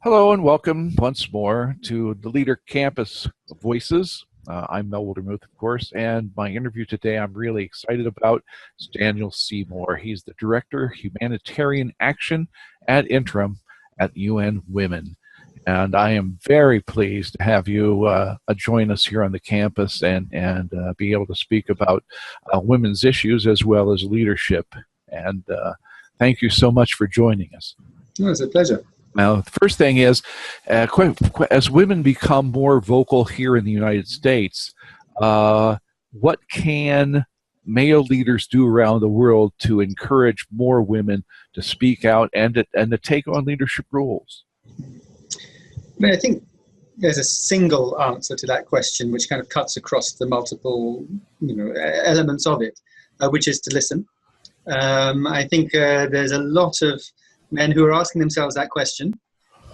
Hello and welcome once more to the Leader Campus Voices. I'm Wildermuth, of course, and my interview today I'm really excited about is Daniel Seymour. He's the Director, Humanitarian Action at Interim at UN Women. And I am very pleased to have you join us here on the campus and be able to speak about women's issues as well as leadership. And thank you so much for joining us. Oh, it's a pleasure. Now, the first thing is, as women become more vocal here in the United States, what can male leaders do around the world to encourage more women to speak out and to take on leadership roles? I mean, I think there's a single answer to that question, which kind of cuts across the multiple, elements of it, which is to listen. I think there's a lot of men who are asking themselves that question,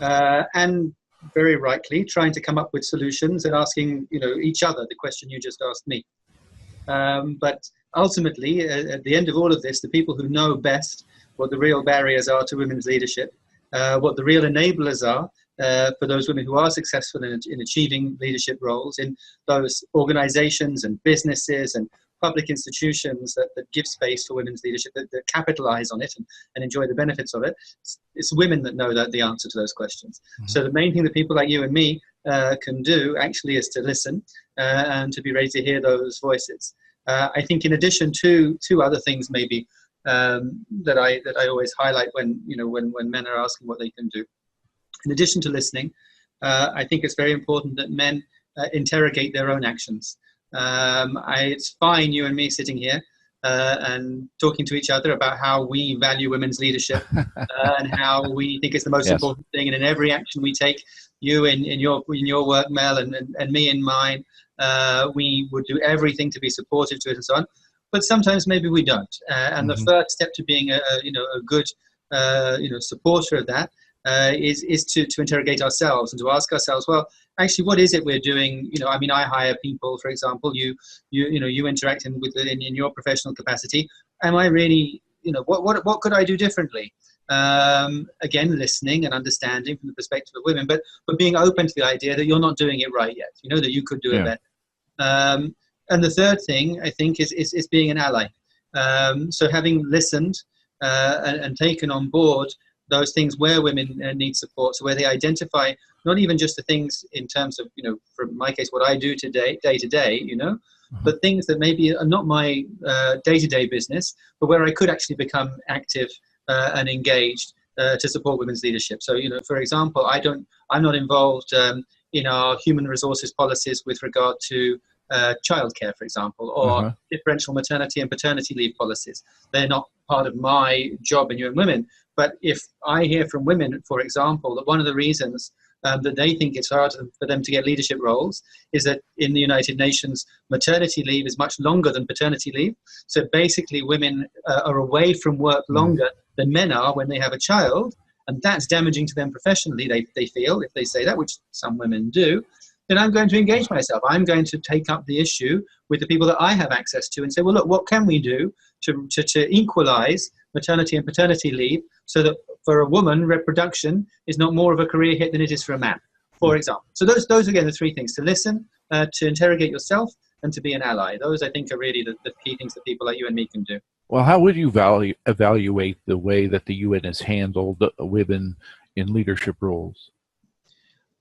and very rightly trying to come up with solutions and asking, each other the question you just asked me. But ultimately, at the end of all of this, the people who know best what the real barriers are to women's leadership, what the real enablers are for those women who are successful in achieving leadership roles in those organizations and businesses and public institutions that give space for women's leadership, that capitalize on it and enjoy the benefits of it. It's women that know the answer to those questions. Mm-hmm. So the main thing that people like you and me can do actually is to listen and to be ready to hear those voices. I think in addition to two other things maybe that I always highlight when men are asking what they can do. In addition to listening, I think it's very important that men interrogate their own actions. It's fine you and me sitting here and talking to each other about how we value women's leadership and how we think it's the most important thing, and in every action we take, you in your work, Mel, and me in mine, we would do everything to be supportive to it and so on. But sometimes maybe we don't, and the first step to being a good supporter of that is to interrogate ourselves and to ask ourselves, well, actually, what is it we're doing? I hire people, for example. You interact in your professional capacity. Am I really, what could I do differently? Again, listening and understanding from the perspective of women, but being open to the idea that you're not doing it right yet. That you could do it better. And the third thing, I think, is being an ally. So having listened and taken on board those things where women need support, so where they identify not even just the things in terms of, from my case, what I do today, day to day, but things that maybe are not my day-to-day business, but where I could actually become active and engaged to support women's leadership. So, for example, I'm not involved in our human resources policies with regard to childcare, for example, or differential maternity and paternity leave policies. They're not part of my job in UN Women. But if I hear from women, for example, that one of the reasons that they think it's hard for them to get leadership roles is that in the United Nations, maternity leave is much longer than paternity leave. So basically, women are away from work longer than men are when they have a child, and that's damaging to them professionally, they feel, if they say that, which some women do. Then I'm going to engage myself. I'm going to take up the issue with the people that I have access to and say, well, look, what can we do to equalize maternity and paternity leave so that for a woman, reproduction is not more of a career hit than it is for a man, for example. So those again, the three things: to listen, to interrogate yourself, and to be an ally. Those, I think, are really the key things that people like you and me can do. Well, how would you evaluate the way that the UN has handled women in leadership roles?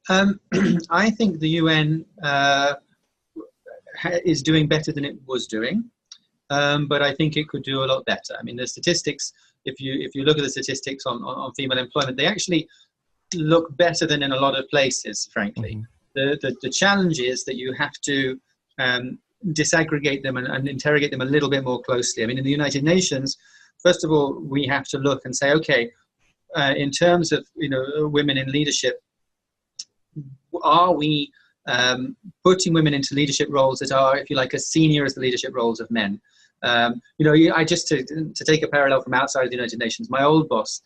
I think the UN is doing better than it was doing, but I think it could do a lot better. I mean, the statistics, if you look at the statistics on female employment, they actually look better than in a lot of places, frankly. The challenge is that you have to disaggregate them and interrogate them a little bit more closely. I mean, in the United Nations, first of all, we have to look and say, okay, in terms of women in leadership, are we putting women into leadership roles that are, if you like, as senior as the leadership roles of men? I just to take a parallel from outside of the United Nations, my old boss,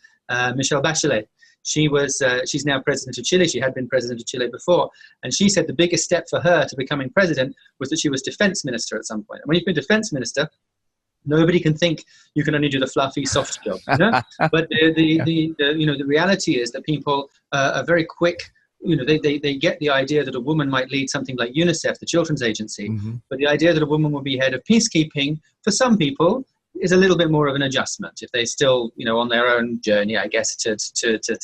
Michelle Bachelet, she's now president of Chile. She had been president of Chile before, and she said the biggest step for her to becoming president was that she was defense minister at some point. And when you've been defense minister, Nobody can think you can only do the fluffy, soft jobs, you know? But the reality is that people are very quick. They get the idea that a woman might lead something like UNICEF, the children's agency, but the idea that a woman will be head of peacekeeping, for some people, is a little bit more of an adjustment if they still, on their own journey, I guess, to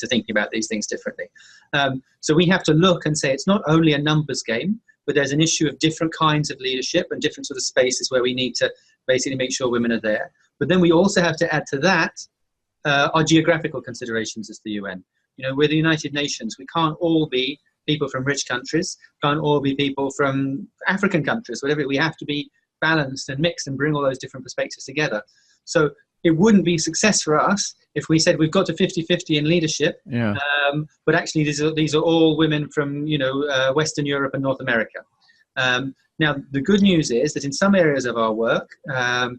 thinking about these things differently. So we have to look and say it's not only a numbers game, but there's an issue of different kinds of leadership and different sort of spaces where we need to basically make sure women are there. But then we also have to add to that our geographical considerations as the UN. We're the United Nations. We can't all be people from rich countries, can't all be people from African countries, whatever. We have to be balanced and mixed and bring all those different perspectives together. So it wouldn't be success for us if we said we've got to 50-50 in leadership, but actually these are all women from Western Europe and North America. Now, the good news is that in some areas of our work,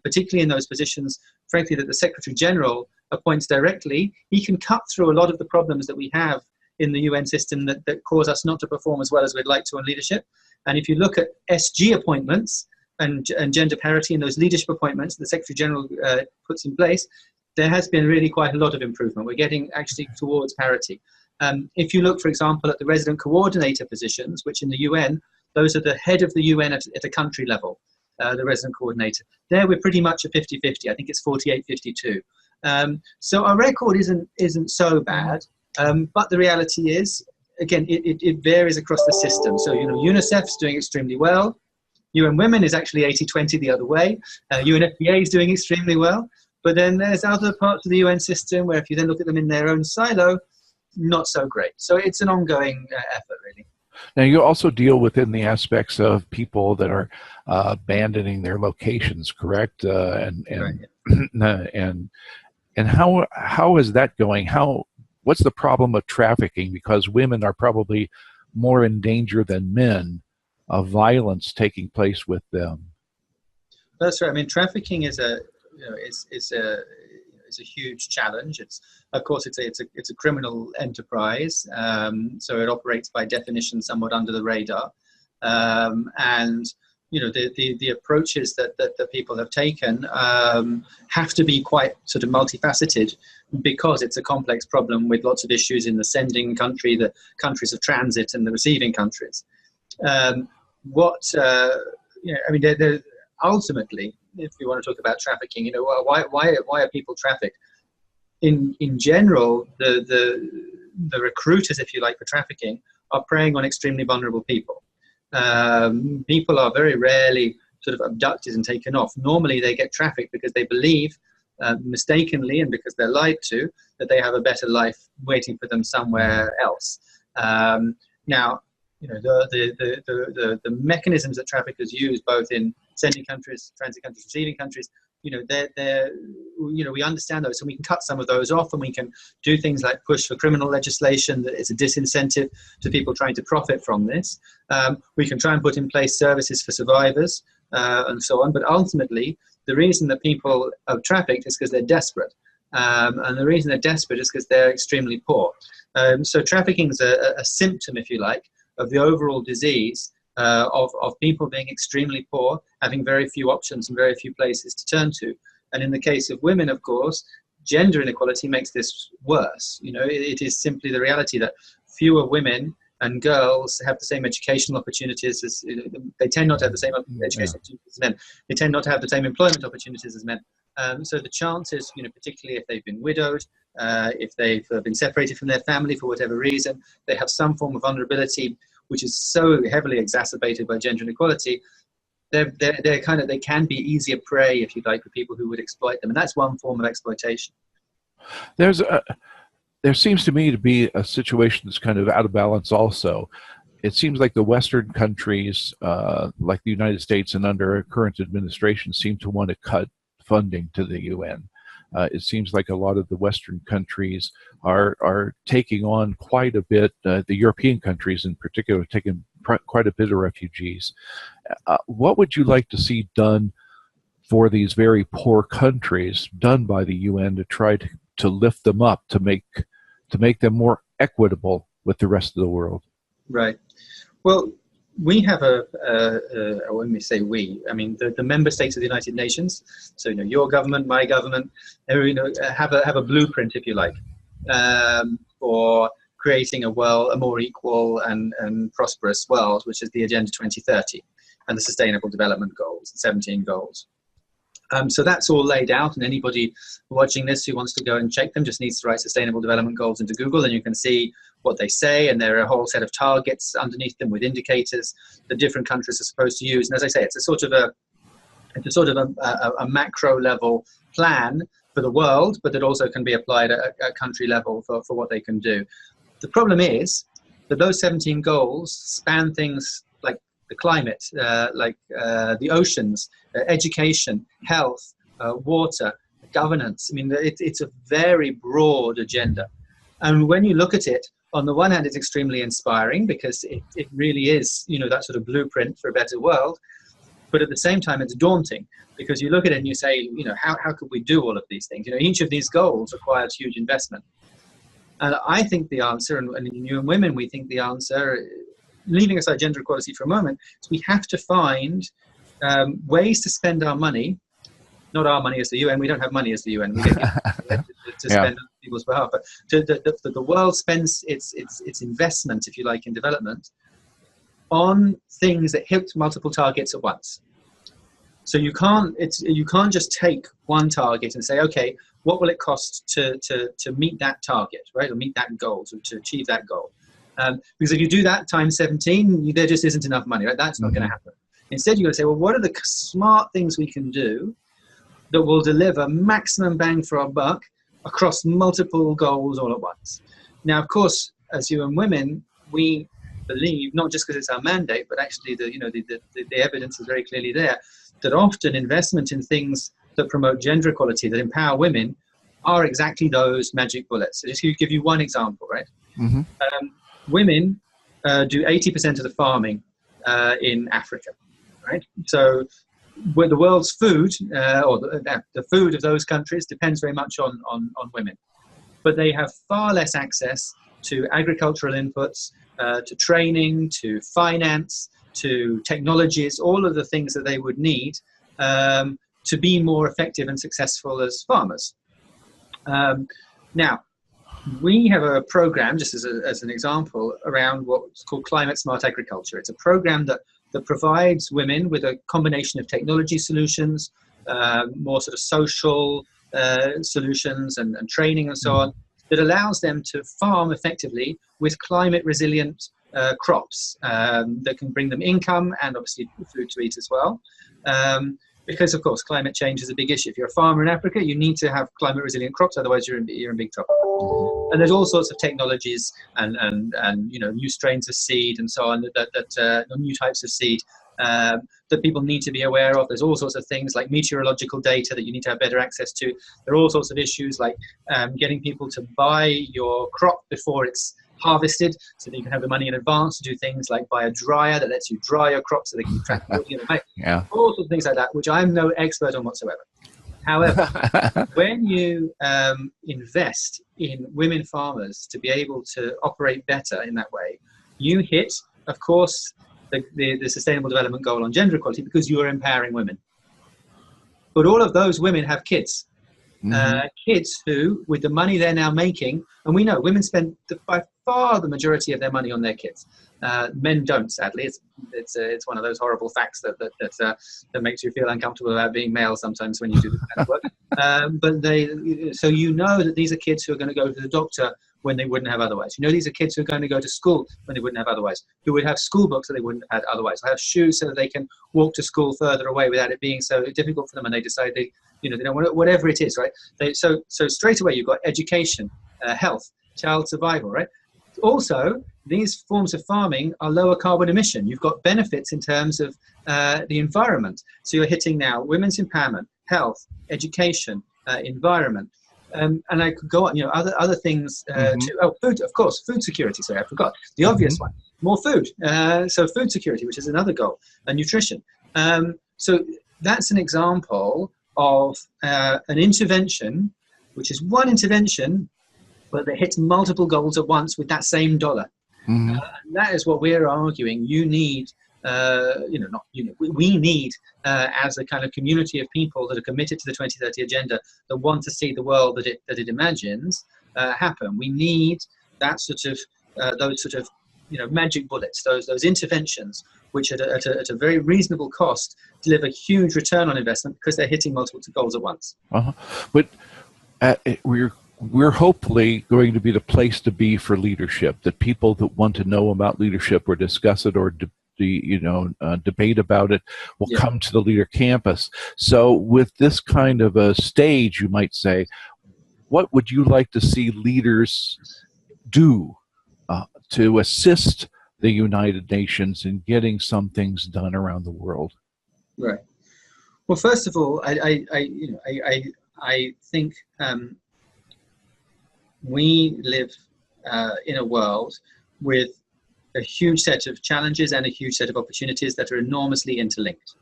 particularly in those positions, frankly, that the Secretary General appoints directly, he can cut through a lot of the problems that we have in the UN system that cause us not to perform as well as we'd like to on leadership. And if you look at SG appointments and gender parity in those leadership appointments the Secretary General puts in place, there has been really quite a lot of improvement. We're getting actually towards parity. If you look, for example, at the resident coordinator positions, which in the UN, those are the head of the UN at a country level, the resident coordinator. There we're pretty much a 50-50. I think it's 48-52. So our record isn't so bad, but the reality is, again, it varies across the system. So, UNICEF's doing extremely well. UN Women is actually 80-20 the other way. UNFPA is doing extremely well. But then there's other parts of the UN system where if you then look at them in their own silo, not so great. So it's an ongoing effort, really. Now, you also deal within the aspects of people that are abandoning their locations, correct? And how is that going? What's the problem of trafficking? Because women are probably more in danger than men of violence taking place with them. That's right. I mean, trafficking is a huge challenge. It's a criminal enterprise, so it operates by definition somewhat under the radar, and the approaches that people have taken have to be quite sort of multifaceted because it's a complex problem with lots of issues in the sending country, the countries of transit, and the receiving countries. Ultimately, if you want to talk about trafficking, why are people trafficked? In general, the recruiters, if you like, for trafficking are preying on extremely vulnerable people. People are very rarely sort of abducted and taken off. Normally, they get trafficked because they believe, mistakenly, and because they're lied to, that they have a better life waiting for them somewhere else. Now, the mechanisms that traffickers use, both in sending countries, transit countries, receiving countries, we understand those, so we can cut some of those off, and we can do things like push for criminal legislation that is a disincentive to people trying to profit from this. We can try and put in place services for survivors and so on. But ultimately, the reason that people are trafficked is because they're desperate. And the reason they're desperate is because they're extremely poor. So trafficking is a symptom, if you like, of the overall disease of people being extremely poor, having very few options and very few places to turn to. And in the case of women, of course, gender inequality makes this worse. It is simply the reality that fewer women and girls have the same educational opportunities as they tend not to have the same educational opportunities as men. They tend not to have the same employment opportunities as men. So the chances, particularly if they've been widowed, if they've been separated from their family for whatever reason, they have some form of vulnerability, which is so heavily exacerbated by gender inequality. They can be easier prey, if you like, for people who would exploit them, and that's one form of exploitation. There seems to me to be a situation that's kind of out of balance also. It seems like the Western countries, like the United States and under a current administration, seem to want to cut funding to the UN. It seems like a lot of the Western countries are taking on quite a bit, the European countries in particular, taking quite a bit of refugees. What would you like to see done for these very poor countries, done by the UN, to try to lift them up, to make them more equitable with the rest of the world? Right. Well, we have when we say we, I mean the member states of the United Nations. So your government, my government, have a blueprint, if you like, for creating a more equal and prosperous world, which is the Agenda 2030 and the Sustainable Development Goals, the 17 goals. So that's all laid out, and anybody watching this who wants to go and check them just needs to write Sustainable Development Goals into Google, and you can see what they say, and there are a whole set of targets underneath them with indicators that different countries are supposed to use. And as I say, it's a sort of a macro level plan for the world, but that also can be applied at a country level for what they can do. The problem is that those 17 goals span things like the climate, the oceans, education, health, water, governance. I mean, it's a very broad agenda. And when you look at it, on the one hand, it's extremely inspiring because it really is, that sort of blueprint for a better world. But at the same time, it's daunting because you look at it and you say, how could we do all of these things? Each of these goals requires huge investment. And I think the answer, and in you and women, we think the answer, leaving aside gender equality for a moment, is we have to find ways to spend our money, not our money as the UN. We don't have money as the UN. We get to spend on people's behalf. But the world spends its investment, if you like, in development on things that hit multiple targets at once. So you can't just take one target and say, okay, what will it cost to meet that target, right, or meet that goal, to achieve that goal? Because if you do that times 17, there just isn't enough money, right? That's not going to happen. Instead, you're going to say, well, what are the smart things we can do that will deliver maximum bang for our buck across multiple goals all at once? Now, of course, as you and women, we believe, not just because it's our mandate, but actually the evidence is very clearly there, that often investment in things that promote gender equality, that empower women, are exactly those magic bullets. So just to give you one example, right? Mm-hmm. Women do 80% of the farming in Africa, right? So where the world's food, or the food of those countries, depends very much on women. But they have far less access to agricultural inputs, to training, to finance, to technologies, all of the things that they would need to be more effective and successful as farmers. Now, we have a program, just as an example, around what's called climate smart agriculture. It's a program that provides women with a combination of technology solutions, more sort of social solutions and training and so on, that allows them to farm effectively with climate resilient crops that can bring them income and obviously food to eat as well. Because of course climate change is a big issue. If you're a farmer in Africa, you need to have climate resilient crops, otherwise you're in big trouble. And there's all sorts of technologies and new strains of seed and so on that new types of seed that people need to be aware of. There's all sorts of things like meteorological data that you need to have better access to. There are all sorts of issues like getting people to buy your crop before it's harvested, so that you can have the money in advance to do things like buy a dryer that lets you dry your crops so they can track all sorts of things like that, which I'm no expert on whatsoever. However, when you invest in women farmers to be able to operate better in that way, you hit, of course, the Sustainable Development Goal on gender equality because you are empowering women. But all of those women have kids. Kids who, with the money they're now making, and we know women spend by far the majority of their money on their kids. Men don't, sadly. It's one of those horrible facts that makes you feel uncomfortable about being male sometimes when you do this kind of work. So you know that these are kids who are going to go to the doctor when they wouldn't have otherwise. You know these are kids who are going to go to school when they wouldn't have otherwise, who would have school books that they wouldn't have had otherwise, have shoes so that they can walk to school further away without it being so difficult for them, and they decide they don't want it, whatever it is, right? So straight away you've got education, health, child survival, right? Also, these forms of farming are lower carbon emission. You've got benefits in terms of the environment. So you're hitting now women's empowerment, health, education, environment. And I could go on, other things too. Oh, food, of course, food security. Sorry, I forgot. The obvious one, more food. So food security, which is another goal, and nutrition. So that's an example of an intervention, which is one intervention, but that hits multiple goals at once with that same dollar. And that is what we're arguing. You need we need, as a kind of community of people that are committed to the 2030 agenda, that want to see the world that it imagines happen. We need that sort of those sort of magic bullets, those interventions, which at a very reasonable cost deliver huge return on investment because they're hitting multiple goals at once. But we're hopefully going to be the place to be for leadership, that people that want to know about leadership or discuss it or debate about it will come to the Leader Campus. So with this kind of a stage, you might say, what would you like to see leaders do to assist the United Nations in getting some things done around the world? Right. Well, first of all, I think we live in a world with a huge set of challenges and a huge set of opportunities that are enormously interlinked.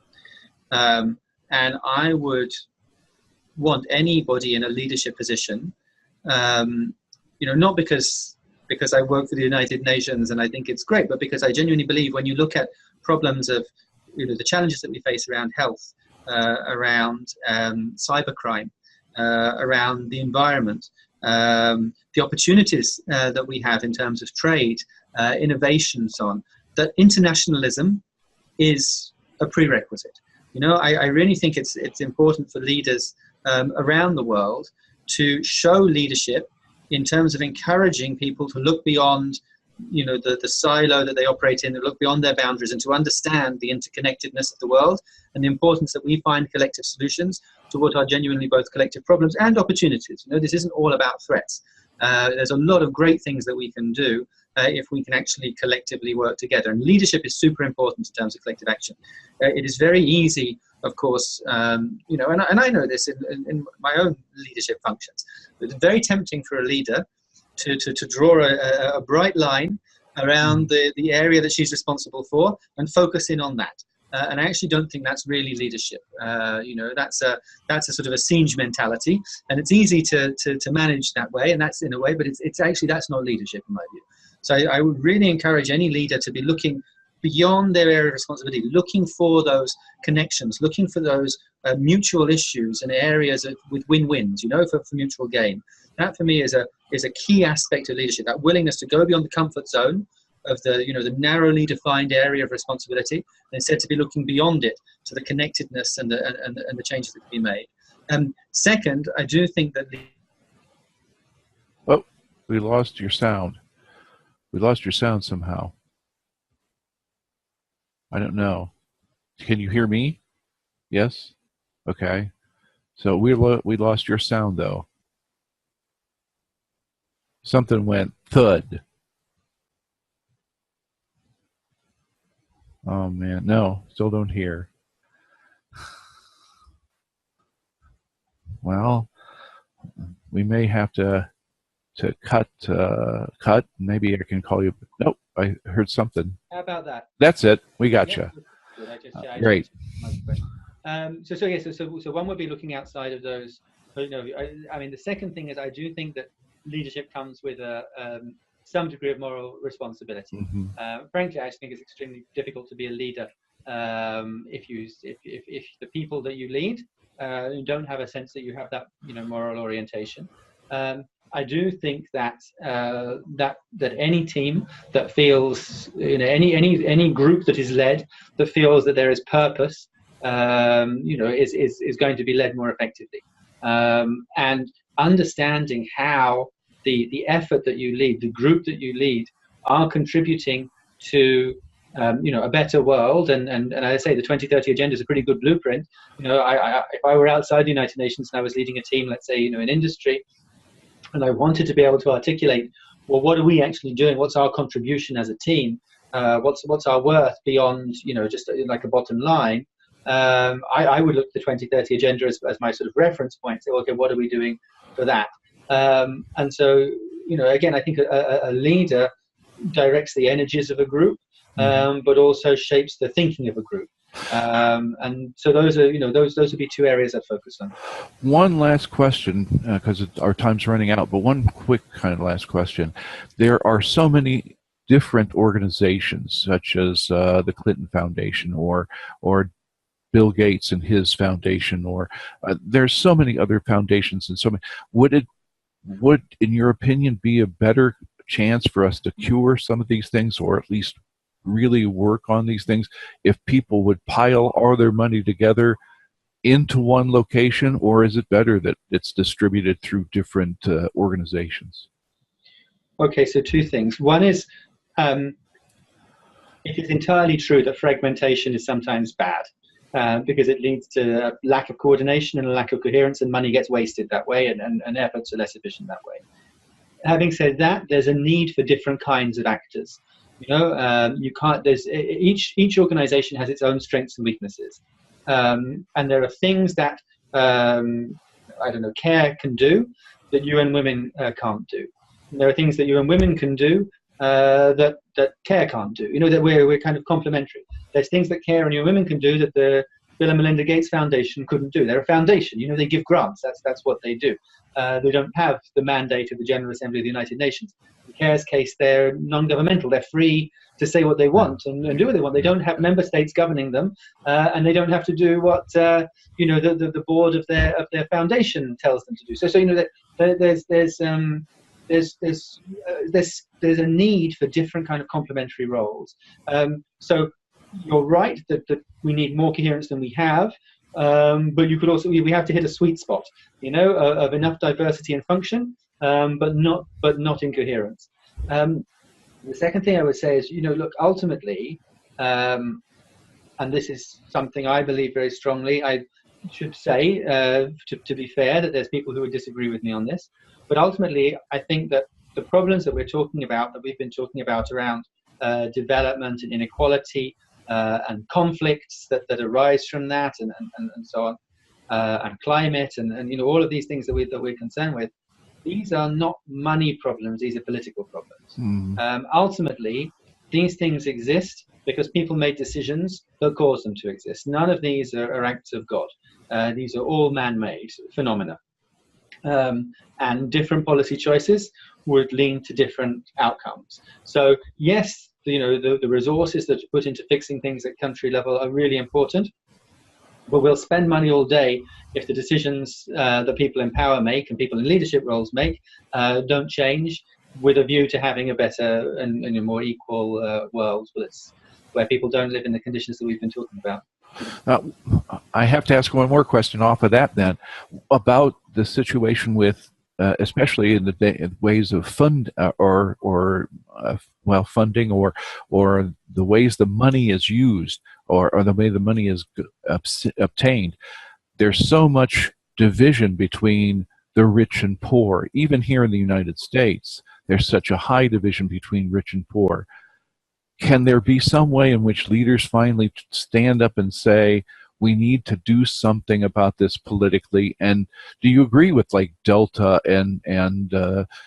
And I would want anybody in a leadership position, not because I work for the United Nations and I think it's great, but because I genuinely believe when you look at problems of the challenges that we face around health, around cybercrime, around the environment, the opportunities that we have in terms of trade, innovation, and so on, that internationalism is a prerequisite. I really think it's important for leaders around the world to show leadership in terms of encouraging people to look beyond the silo that they operate in, to look beyond their boundaries and to understand the interconnectedness of the world and the importance that we find collective solutions to what are genuinely both collective problems and opportunities. This isn't all about threats. There's a lot of great things that we can do if we can actually collectively work together. And leadership is super important in terms of collective action. It is very easy, of course, and I know this in my own leadership functions. It's very tempting for a leader to draw a bright line around the area that she's responsible for and focus in on that. And I actually don't think that's really leadership. That's a sort of a siege mentality, and it's easy to manage that way, and that's in a way, but it's actually, that's not leadership in my view. So I would really encourage any leader to be looking beyond their area of responsibility, looking for those connections, looking for those mutual issues and areas with win-wins, for mutual gain. That for me is a key aspect of leadership, that willingness to go beyond the comfort zone of the narrowly defined area of responsibility, and instead to be looking beyond it to the connectedness and the changes that can be made. Second, I do think that we lost your sound. We lost your sound somehow. I don't know. Can you hear me? Yes? Okay. So we lost your sound, though. Something went thud. Oh, man. No, still don't hear. Well, we may have to cut. Maybe I can call you. Nope, I heard something. How about that? That's it. We got you. Great. So one would be looking outside of those. The second thing is I do think that leadership comes with some degree of moral responsibility. Mm-hmm. Frankly, I think it's extremely difficult to be a leader if the people that you lead don't have a sense that you have that moral orientation. I do think that any team that feels any group that is led that feels that there is purpose is going to be led more effectively, and understanding how the effort that you lead, the group that you lead, are contributing to a better world. And as I say, the 2030 agenda is a pretty good blueprint. If I were outside the United Nations and I was leading a team, let's say in industry, and I wanted to be able to articulate, well, what are we actually doing? What's our contribution as a team? What's our worth beyond just like a bottom line? I would look at the 2030 agenda as my sort of reference point. Say, okay, what are we doing for that? And so, again, I think a leader directs the energies of a group, but also shapes the thinking of a group. And so those would be two areas I'd focus on. One last question, because our time's running out, but one quick kind of last question. There are so many different organizations, such as the Clinton Foundation or Bill Gates and his foundation, or there's so many other foundations and so many. Would, in your opinion, be a better chance for us to cure some of these things, or at least really work on these things, if people would pile all their money together into one location, or is it better that it's distributed through different organizations? Okay, so two things. One is, it is entirely true that fragmentation is sometimes bad, because it leads to a lack of coordination and a lack of coherence, and money gets wasted that way, and efforts are less efficient that way. Having said that, there's a need for different kinds of actors. You know, you can't. There's each organization has its own strengths and weaknesses, and there are things that I don't know, CARE can do that UN Women can't do. And there are things that UN Women can do that CARE can't do. You know, that we're kind of complementary. There's things that CARE and UN Women can do that the Bill and Melinda Gates Foundation couldn't do. They're a foundation. You know, they give grants. That's what they do. They don't have the mandate of the General Assembly of the United Nations. In CARE's case, they're non-governmental. They're free to say what they want and do what they want. They don't have member states governing them, and they don't have to do what you know, the board of their foundation tells them to do. So you know that there's a need for different kind of complementary roles. So you're right that we need more coherence than we have. But you could also, we have to hit a sweet spot, you know, of enough diversity and function, but not incoherence. The second thing I would say is, you know, look, ultimately, and this is something I believe very strongly. I should say, to be fair, that there's people who would disagree with me on this, but ultimately, I think that the problems that we're talking about, that we've been talking about around development and inequality, and conflicts that arise from that, and so on, and climate, and you know, all of these things that we're concerned with, these are not money problems, these are political problems. Ultimately, these things exist because people made decisions that caused them to exist. None of these are acts of God. These are all man-made phenomena. And different policy choices would lead to different outcomes. So yes, you know, the resources that are put into fixing things at country level are really important, but we'll spend money all day if the decisions that people in power make and people in leadership roles make don't change, with a view to having a better and a more equal world where people don't live in the conditions that we've been talking about. I have to ask one more question off of that then, about the situation with especially in the ways of funding, or the ways the money is used, or the way the money is obtained. There's so much division between the rich and poor. Even here in the United States, there's such a high division between rich and poor. Can there be some way in which leaders finally stand up and say, we need to do something about this politically? And do you agree with like Delta and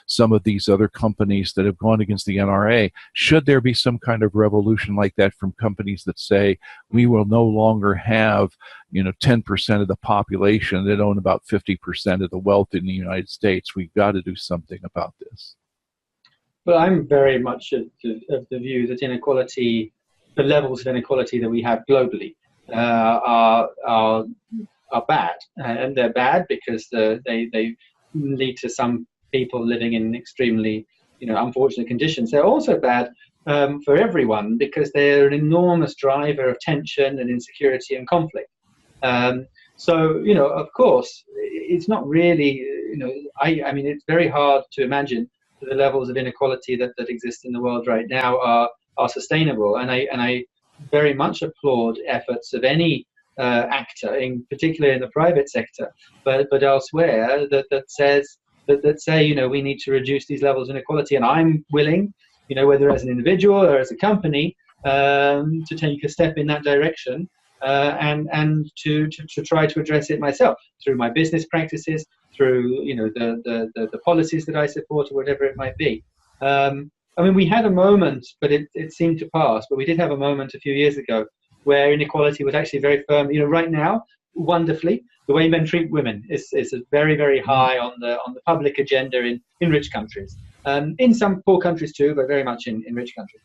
some of these other companies that have gone against the NRA? Should there be some kind of revolution like that from companies that say, we will no longer have, you know, 10% of the population that own about 50% of the wealth in the United States? We've got to do something about this. Well, I'm very much of the view that inequality, the levels of inequality that we have globally, are bad, and they're bad because they lead to some people living in extremely, you know, unfortunate conditions. They're also bad for everyone because they're an enormous driver of tension and insecurity and conflict. So, you know, of course, it's not really, you know, I mean, it's very hard to imagine that the levels of inequality that exist in the world right now are sustainable, and I very much applaud efforts of any actor, in particular in the private sector, but elsewhere, that say, you know, we need to reduce these levels of inequality, and I'm willing, you know, whether as an individual or as a company, to take a step in that direction, and to try to address it myself through my business practices, through, you know, the policies that I support, or whatever it might be. I mean, we had a moment, but it seemed to pass, but we did have a moment a few years ago where inequality was actually very firm. You know, right now, wonderfully, the way men treat women is very, very high on the public agenda in rich countries. in some poor countries too, but very much in rich countries.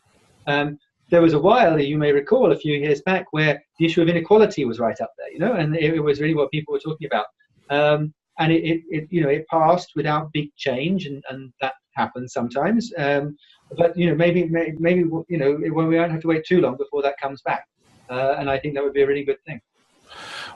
There was a while, you may recall, a few years back, where the issue of inequality was right up there, you know, and it was really what people were talking about. And it passed without big change, and that happens sometimes. But maybe we won't have to wait too long before that comes back, and I think that would be a really good thing.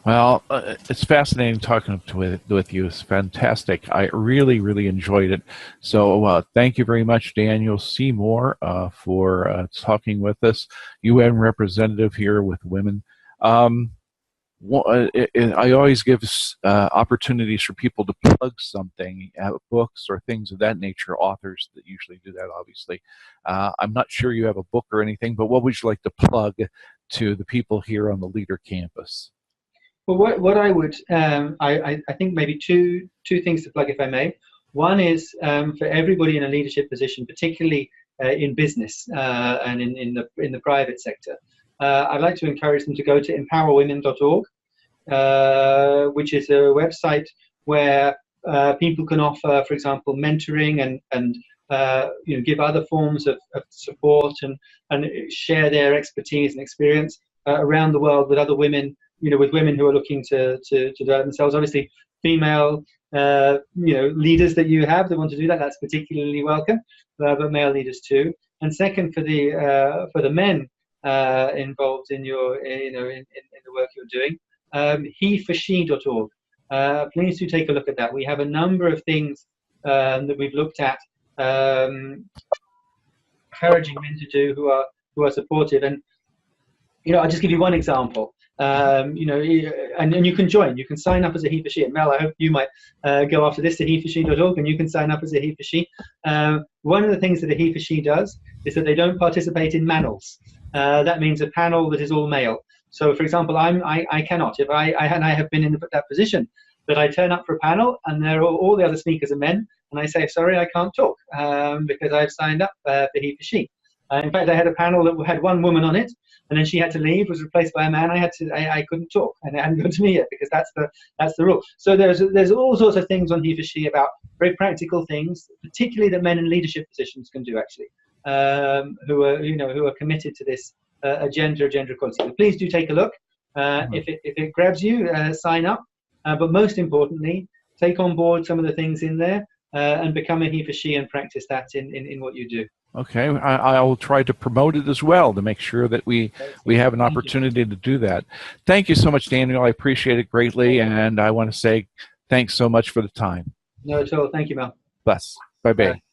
Well, it's fascinating talking with you. It's fantastic. I really, really enjoyed it. So thank you very much, Daniel Seymour, for talking with us, UN representative here with women. I always give opportunities for people to plug something, books or things of that nature, authors that usually do that, obviously. I'm not sure you have a book or anything, but what would you like to plug to the people here on the Leader Campus? Well, what I would, I think maybe two things to plug, if I may. One is for everybody in a leadership position, particularly in business and in the private sector. I'd like to encourage them to go to empowerwomen.org, which is a website where people can offer, for example, mentoring and give other forms of support and share their expertise and experience around the world with other women, with women who are looking to develop themselves. Obviously, female leaders that you have that want to do that, that's particularly welcome, but male leaders too. And second, for the men involved in your in the work you're doing, heforshe.org. Please do take a look at that. We have a number of things that we've looked at, encouraging men to do who are supportive. And I'll just give you one example. And you can join. You can sign up as a he for she. And Mel, I hope you might go after this to heforshe.org, and you can sign up as a he for she. One of the things that a he for she does is that they don't participate in manels. That means a panel that is all male. So, for example, I cannot. If I have been in that position, that I turn up for a panel and all the other speakers are men, and I say, sorry, I can't talk because I've signed up for he for she. In fact, I had a panel that had one woman on it, and then she had to leave, was replaced by a man. I couldn't talk, and it hadn't gone to me yet because that's the rule. So there's all sorts of things on he for she about very practical things, particularly that men in leadership positions can do actually, who are committed to this agenda of gender equality. So please do take a look. If it grabs you, sign up. But most importantly, take on board some of the things in there and become a he for she and practice that in what you do. Okay, I will try to promote it as well to make sure that we have an opportunity to do that. Thank you so much, Daniel. I appreciate it greatly, and I want to say thanks so much for the time. No, at all. Thank you, Mel. Bless. Bye-bye.